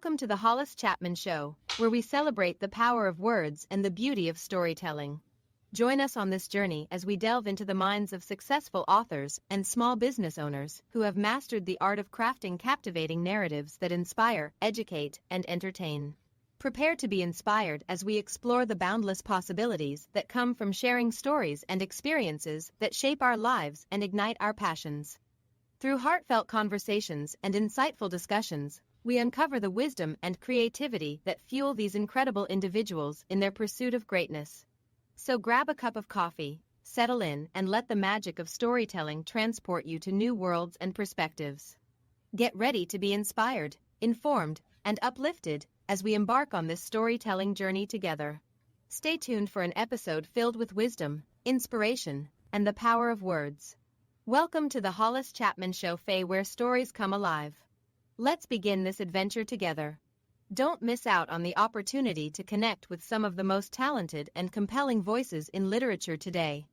Welcome to the Hollis Chapman Show, where we celebrate the power of words and the beauty of storytelling. Join us on this journey as we delve into the minds of successful authors and small business owners who have mastered the art of crafting captivating narratives that inspire, educate, and entertain. Prepare to be inspired as we explore the boundless possibilities that come from sharing stories and experiences that shape our lives and ignite our passions. Through heartfelt conversations and insightful discussions, we uncover the wisdom and creativity that fuel these incredible individuals in their pursuit of greatness. So grab a cup of coffee, settle in, and let the magic of storytelling transport you to new worlds and perspectives. Get ready to be inspired, informed, and uplifted as we embark on this storytelling journey together. Stay tuned for an episode filled with wisdom, inspiration, and the power of words. Welcome to the Hollis Chapman Show, where stories come alive. Let's begin this adventure together. Don't miss out on the opportunity to connect with some of the most talented and compelling voices in literature today.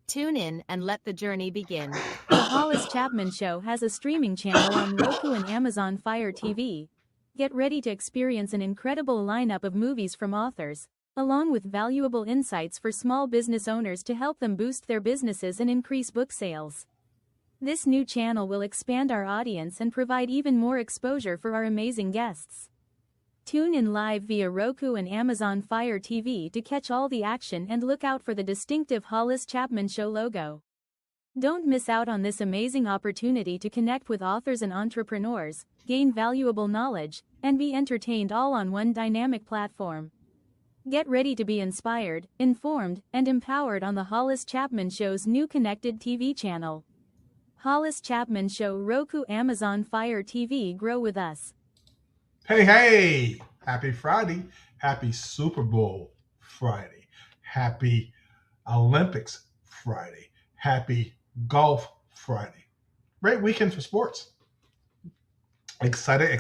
Tune in and let the journey begin. The Hollis Chapman Show has a streaming channel on Roku and Amazon Fire TV. Get ready to experience an incredible lineup of movies from authors, along with valuable insights for small business owners to help them boost their businesses and increase book sales. This new channel will expand our audience and provide even more exposure for our amazing guests. Tune in live via Roku and Amazon Fire TV to catch all the action and look out for the distinctive Hollis Chapman Show logo. Don't miss out on this amazing opportunity to connect with authors and entrepreneurs, gain valuable knowledge, and be entertained all on one dynamic platform. Get ready to be inspired, informed, and empowered on the Hollis Chapman Show's new connected TV channel. Hollis Chapman Show, Roku, Amazon Fire TV. Grow with us. Hey, happy Friday. Happy Super Bowl Friday. Happy Olympics Friday. Happy Golf Friday. Great weekend for sports. Excited,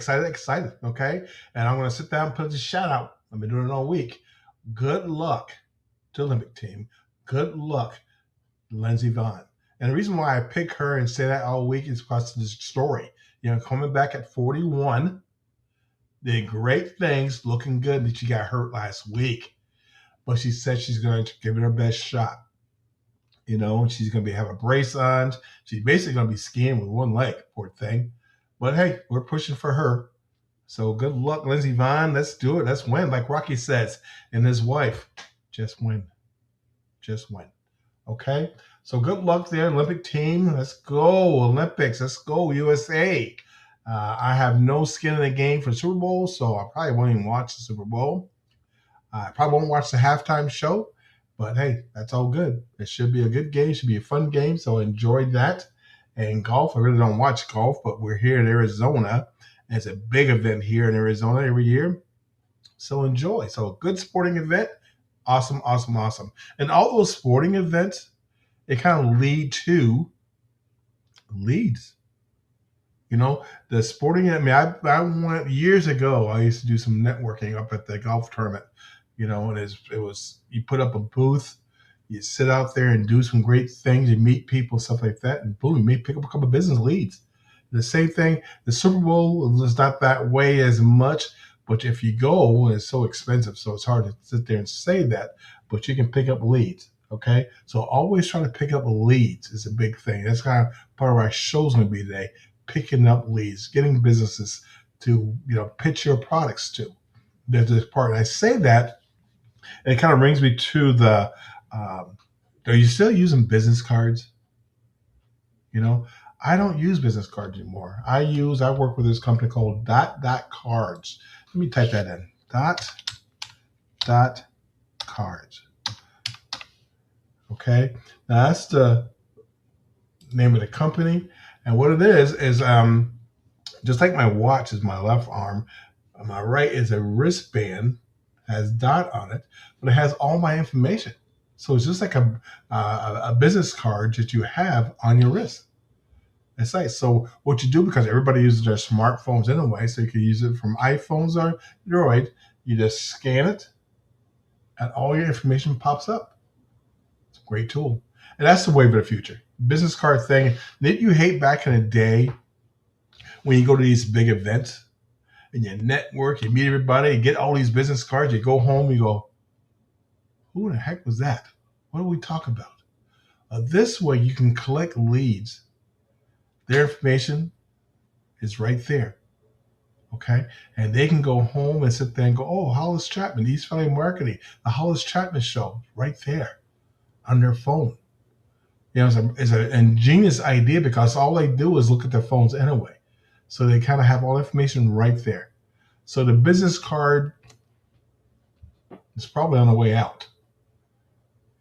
okay? And I'm going to sit down and put this shout out. I've been doing it all week. Good luck to the Olympic team. Good luck, Lindsey Vonn. And the reason why I pick her and say that all week is because of this story. You know, coming back at 41, did great things, looking good, but she got hurt last week. But she said she's going to give it her best shot. You know, she's going to have a brace on. She's basically going to be skiing with one leg, poor thing. But hey, we're pushing for her. So good luck, Lindsey Vonn. Let's do it. Let's win. Like Rocky says, and his wife, just win. Just win. Okay? So good luck there, Olympic team. Let's go, Olympics. Let's go, USA. I have no skin in the game for Super Bowl, so I probably won't even watch the Super Bowl. I probably won't watch the halftime show, but hey, that's all good. It should be a good game. It should be a fun game, so enjoy that. And golf, I really don't watch golf, but we're here in Arizona. And it's a big event here in Arizona every year, so enjoy. So a good sporting event. Awesome. And all those sporting events, it kind of leads. You know, the sporting, I went years ago, I used to do some networking up at the golf tournament, you know, and it was, you put up a booth, you sit out there and do some great things, you meet people, stuff like that, and boom, you may pick up a couple of business leads. The same thing, the Super Bowl is not that way as much, but if you go, it's so expensive, so it's hard to sit there and say that, but you can pick up leads. Okay, so always try to pick up leads is a big thing. That's kind of part of our show's going to be today, picking up leads, getting businesses to, you know, pitch your products to. There's this part. And I say that, and it kind of brings me to the, are you still using business cards? You know, I don't use business cards anymore. I work with this company called Dot Cards. Let me type that in. Dot Cards. Okay, now that's the name of the company, and what it is just like my watch is my left arm, my right is a wristband, has Dot on it, but it has all my information. So it's just like a business card that you have on your wrist. It's nice. So what you do, because everybody uses their smartphones anyway, so you can use it from iPhones or Android, you just scan it, and all your information pops up. Great tool. And that's the wave of the future. Business card thing. Didn't you hate back in the day when you go to these big events and you network, you meet everybody, you get all these business cards, you go home, you go, who the heck was that? What do we talk about? This way you can collect leads. Their information is right there. Okay. And they can go home and sit there and go, oh, Hollis Chapman, East Valley Marketing, the Hollis Chapman Show, right there on their phone. You know, it's an ingenious idea because all they do is look at their phones anyway. So they kind of have all the information right there. So the business card is probably on the way out.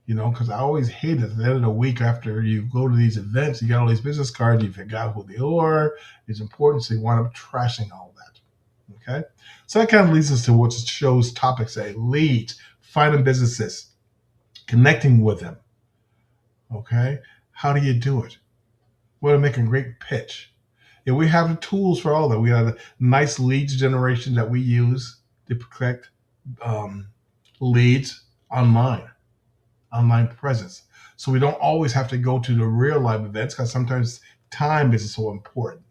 You know, because I always hate it at the end of the week after you go to these events, you got all these business cards, you forgot who they are. It's important, so you wind up trashing all that. Okay? So that kind of leads us to what the show's topics say. Leads, finding businesses, connecting with them. Okay? How do you do it? Well, to make a great pitch. And we have the tools for all that. We have a nice leads generation that we use to collect leads online presence. So we don't always have to go to the real live events because sometimes time is so important.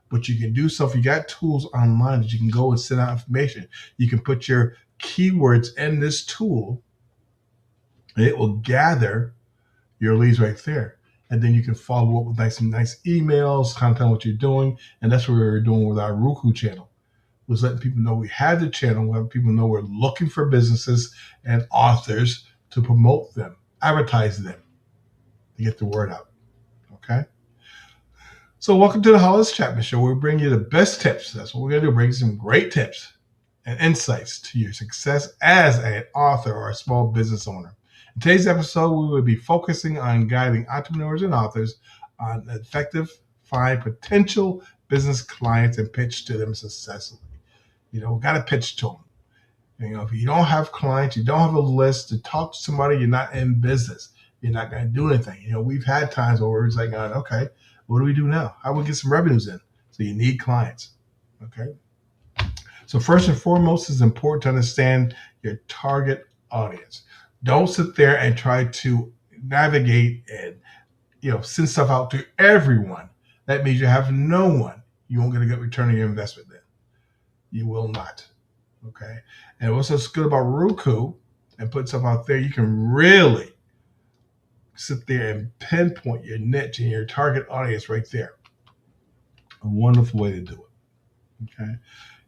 But you can do stuff. You got tools online that you can go and send out information. You can put your keywords in this tool and it will gather your leads right there. And then you can follow up with nice emails, kind of tell what you're doing. And that's what we're doing with our Roku channel. Was letting people know we have the channel, letting people know we're looking for businesses and authors to promote them, advertise them, to get the word out. Okay? So welcome to the Hollis Chapman Show, where we bring you the best tips. That's what we're going to do, bring some great tips and insights to your success as an author or a small business owner. In today's episode, we will be focusing on guiding entrepreneurs and authors on effective, find potential business clients and pitch to them successfully. You know, we got to pitch to them. You know, if you don't have clients, you don't have a list to talk to somebody, you're not in business. You're not going to do anything. You know, we've had times where it's like, okay, what do we do now? How do we get some revenues in? So you need clients. Okay. So first and foremost, it's important to understand your target audience. Don't sit there and try to navigate and, you know, send stuff out to everyone. That means you have no one. You won't get a good return on your investment then. You will not. Okay. And what's so good about Roku and putting stuff out there, you can really sit there and pinpoint your niche and your target audience right there. A wonderful way to do it. Okay.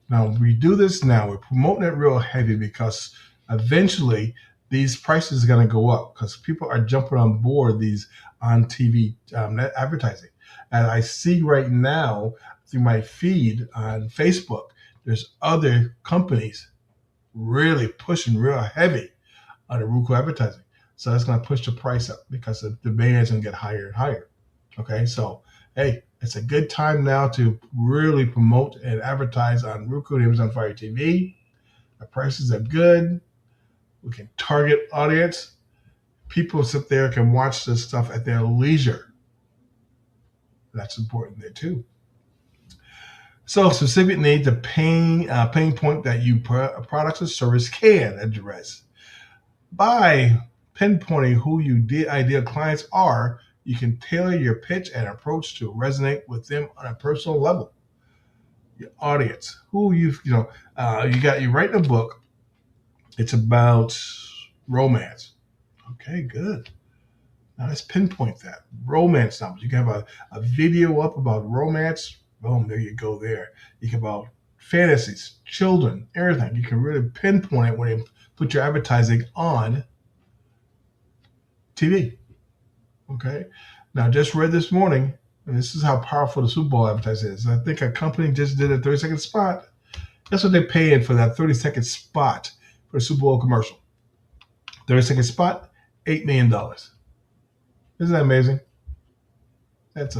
Now, we do this now. We're promoting it real heavy because eventually these prices are going to go up because people are jumping on board these on TV advertising. And I see right now through my feed on Facebook, there's other companies really pushing real heavy on the Roku advertising. So that's going to push the price up because the demand is going to get higher and higher. Okay, so hey, it's a good time now to really promote and advertise on Roku and Amazon Fire TV. The prices are good. We can target audience. People sit there can watch this stuff at their leisure. That's important there too. So specific needs, a pain point that you products or service can address. By pinpointing who your ideal clients are, you can tailor your pitch and approach to resonate with them on a personal level. Your audience, who you're writing a book. It's about romance. Okay, good. Now let's pinpoint that. Romance novels. You can have a video up about romance. Boom, there you go there. You can about fantasies, children, everything. You can really pinpoint it when you put your advertising on TV. Okay. Now, just read this morning, and this is how powerful the Super Bowl advertising is. I think a company just did a 30-second spot. That's what they're paying for that 30-second spot for a Super Bowl commercial. 30-second spot, $8 million. Isn't that amazing? That's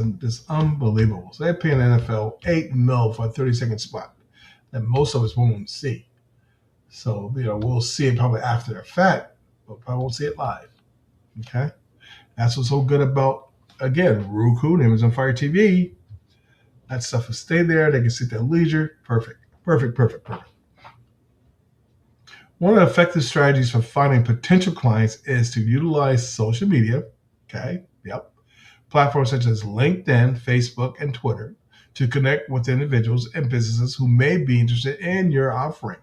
unbelievable. So they're paying the NFL $8 million for a 30-second spot that most of us won't see. So, you know, we'll see it probably after the fact, but probably won't see it live. Okay? That's what's so good about, again, Roku and Amazon Fire TV. That stuff will stay there. They can sit there at leisure. Perfect. One of the effective strategies for finding potential clients is to utilize social media. Okay? Yep. Platforms such as LinkedIn, Facebook, and Twitter to connect with individuals and businesses who may be interested in your offering.